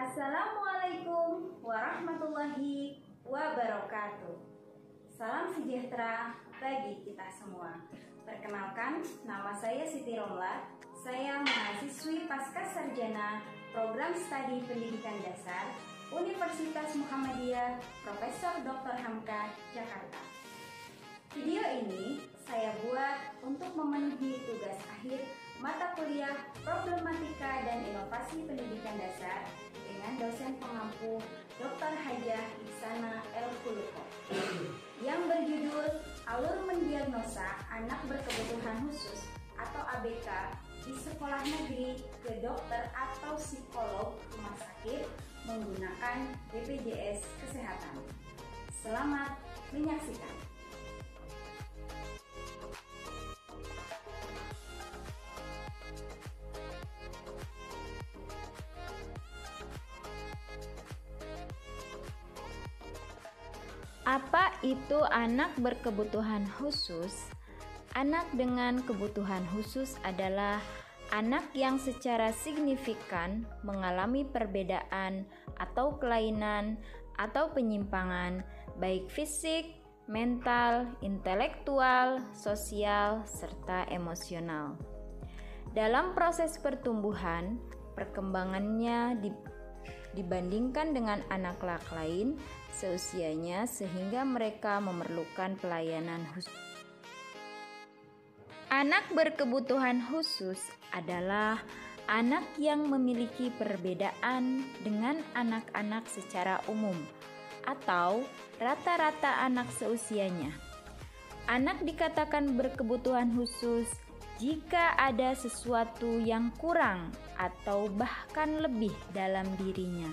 Assalamualaikum warahmatullahi wabarakatuh. Salam sejahtera bagi kita semua. Perkenalkan, nama saya Siti Romla. Saya mahasiswi pasca sarjana Program Studi Pendidikan Dasar Universitas Muhammadiyah Profesor Dr. Hamka, Jakarta. Video ini saya buat untuk memenuhi tugas akhir mata kuliah Problematika dan Inovasi Pendidikan Dasar dengan dosen pengampu Dr. Hajah Ihsanah El Khuluqo yang berjudul Alur Mendiagnosa Anak Berkebutuhan Khusus atau ABK di Sekolah Negeri ke Dokter atau Psikolog Rumah Sakit menggunakan BPJS Kesehatan. Selamat menyaksikan. Apa itu anak berkebutuhan khusus? Anak dengan kebutuhan khusus adalah anak yang secara signifikan mengalami perbedaan atau kelainan atau penyimpangan baik fisik, mental, intelektual, sosial, serta emosional. Dalam proses pertumbuhan, perkembangannya dibandingkan dengan anak lain seusianya sehingga mereka memerlukan pelayanan khusus. Anak berkebutuhan khusus adalah anak yang memiliki perbedaan dengan anak-anak secara umum atau rata-rata anak seusianya. Anak dikatakan berkebutuhan khusus jika ada sesuatu yang kurang atau bahkan lebih dalam dirinya.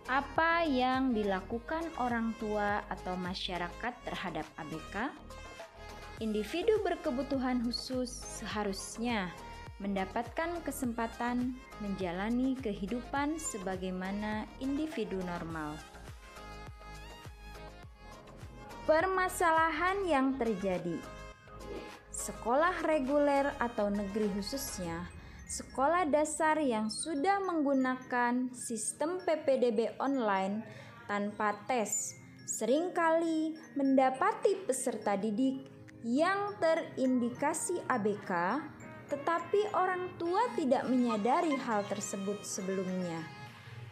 Apa yang dilakukan orang tua atau masyarakat terhadap ABK? Individu berkebutuhan khusus seharusnya mendapatkan kesempatan menjalani kehidupan sebagaimana individu normal. Permasalahan yang terjadi. Sekolah reguler atau negeri khususnya sekolah dasar yang sudah menggunakan sistem PPDB online tanpa tes seringkali mendapati peserta didik yang terindikasi ABK, tetapi orang tua tidak menyadari hal tersebut sebelumnya.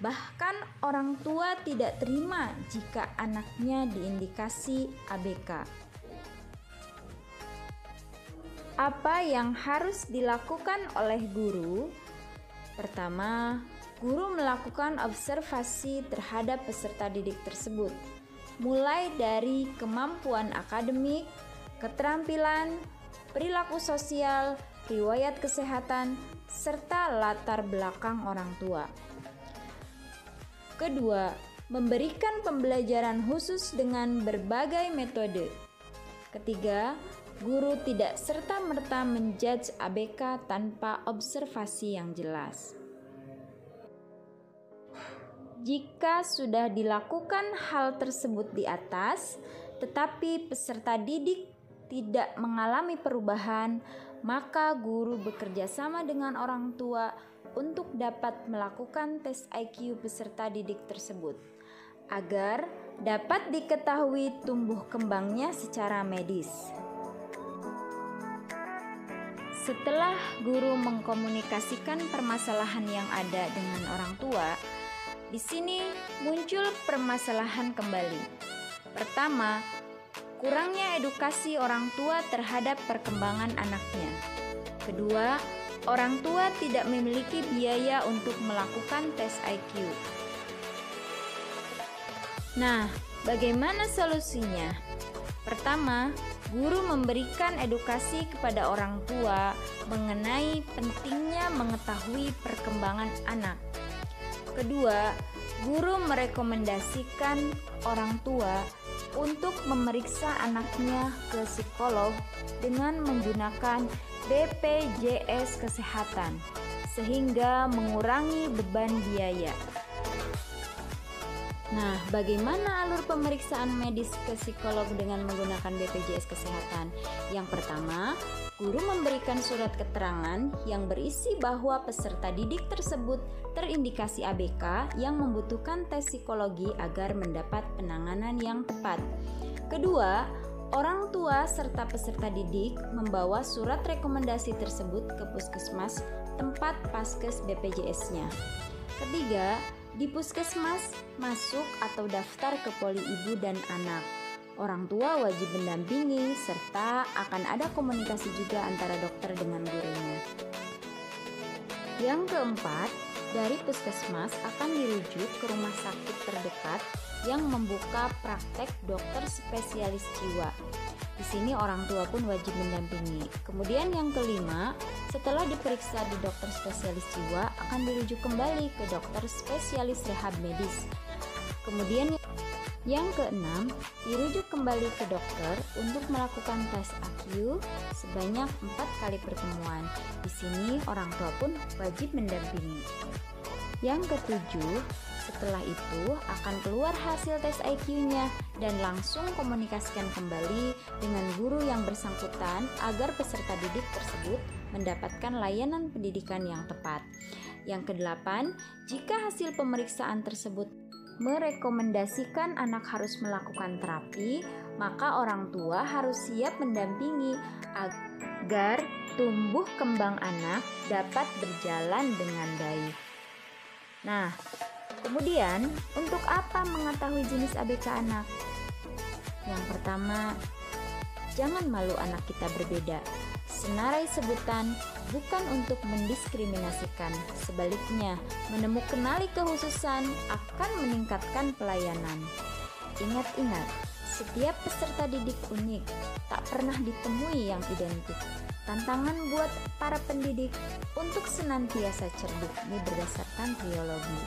Bahkan orang tua tidak terima jika anaknya diindikasi ABK. Apa yang harus dilakukan oleh guru? Pertama, guru melakukan observasi terhadap peserta didik tersebut, mulai dari kemampuan akademik, keterampilan, perilaku sosial, riwayat kesehatan, serta latar belakang orang tua. Kedua, memberikan pembelajaran khusus dengan berbagai metode. Ketiga, guru tidak serta-merta menjudge ABK tanpa observasi yang jelas. Jika sudah dilakukan hal tersebut di atas, tetapi peserta didik tidak mengalami perubahan, maka guru bekerja sama dengan orang tua untuk dapat melakukan tes IQ peserta didik tersebut, agar dapat diketahui tumbuh kembangnya secara medis. Setelah guru mengkomunikasikan permasalahan yang ada dengan orang tua, di sini muncul permasalahan kembali. Pertama, kurangnya edukasi orang tua terhadap perkembangan anaknya. Kedua, orang tua tidak memiliki biaya untuk melakukan tes IQ. Nah, bagaimana solusinya? Pertama, guru memberikan edukasi kepada orang tua mengenai pentingnya mengetahui perkembangan anak. Kedua, guru merekomendasikan orang tua untuk memeriksa anaknya ke psikolog dengan menggunakan BPJS Kesehatan, sehingga mengurangi beban biaya. Nah, bagaimana alur pemeriksaan medis ke psikolog dengan menggunakan BPJS Kesehatan? Yang pertama, Guru memberikan surat keterangan yang berisi bahwa peserta didik tersebut terindikasi ABK yang membutuhkan tes psikologi agar mendapat penanganan yang tepat. Kedua, orang tua serta peserta didik membawa surat rekomendasi tersebut ke puskesmas tempat paskes BPJS-nya. Ketiga, di puskesmas masuk atau daftar ke poli ibu dan anak. Orang tua wajib mendampingi serta akan ada komunikasi juga antara dokter dengan gurunya. Yang keempat, dari puskesmas akan dirujuk ke rumah sakit terdekat yang membuka praktek dokter spesialis jiwa. Di sini orang tua pun wajib mendampingi. Kemudian yang kelima, setelah diperiksa di dokter spesialis jiwa akan dirujuk kembali ke dokter spesialis rehab medis. Kemudian yang keenam, dirujuk kembali ke dokter untuk melakukan tes AQ sebanyak 4 kali pertemuan. Di sini orang tua pun wajib mendampingi. Yang ketujuh, setelah itu akan keluar hasil tes IQ-nya dan langsung komunikasikan kembali dengan guru yang bersangkutan agar peserta didik tersebut mendapatkan layanan pendidikan yang tepat. Yang kedelapan, jika hasil pemeriksaan tersebut merekomendasikan anak harus melakukan terapi, maka orang tua harus siap mendampingi agar tumbuh kembang anak dapat berjalan dengan baik. Nah, kemudian untuk apa mengetahui jenis ABK anak? Yang pertama, jangan malu anak kita berbeda. Senarai sebutan bukan untuk mendiskriminasikan, sebaliknya kenali kekhususan akan meningkatkan pelayanan. Ingat-ingat, setiap peserta didik unik, tak pernah ditemui yang identik. Tantangan buat para pendidik untuk senantiasa cerdik ini berdasarkan teologi.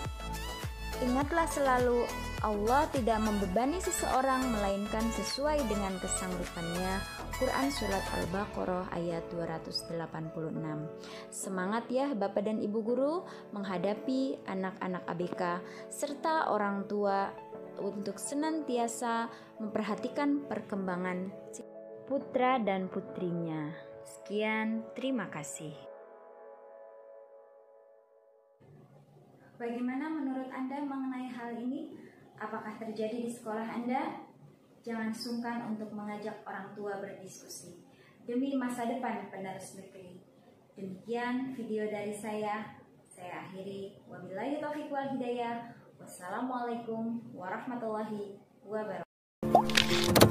Ingatlah selalu, Allah tidak membebani seseorang melainkan sesuai dengan kesanggupannya. Quran Surat Al-Baqarah ayat 286. Semangat ya Bapak dan Ibu Guru menghadapi anak-anak ABK serta orang tua untuk senantiasa memperhatikan perkembangan putra dan putrinya. Sekian, terima kasih. Bagaimana menurut Anda mengenai hal ini? Apakah terjadi di sekolah Anda? Jangan sungkan untuk mengajak orang tua berdiskusi demi masa depan penerus negeri. Demikian video dari saya akhiri. Wabillahi taufiq wal hidayah. Wassalamualaikum warahmatullahi wabarakatuh.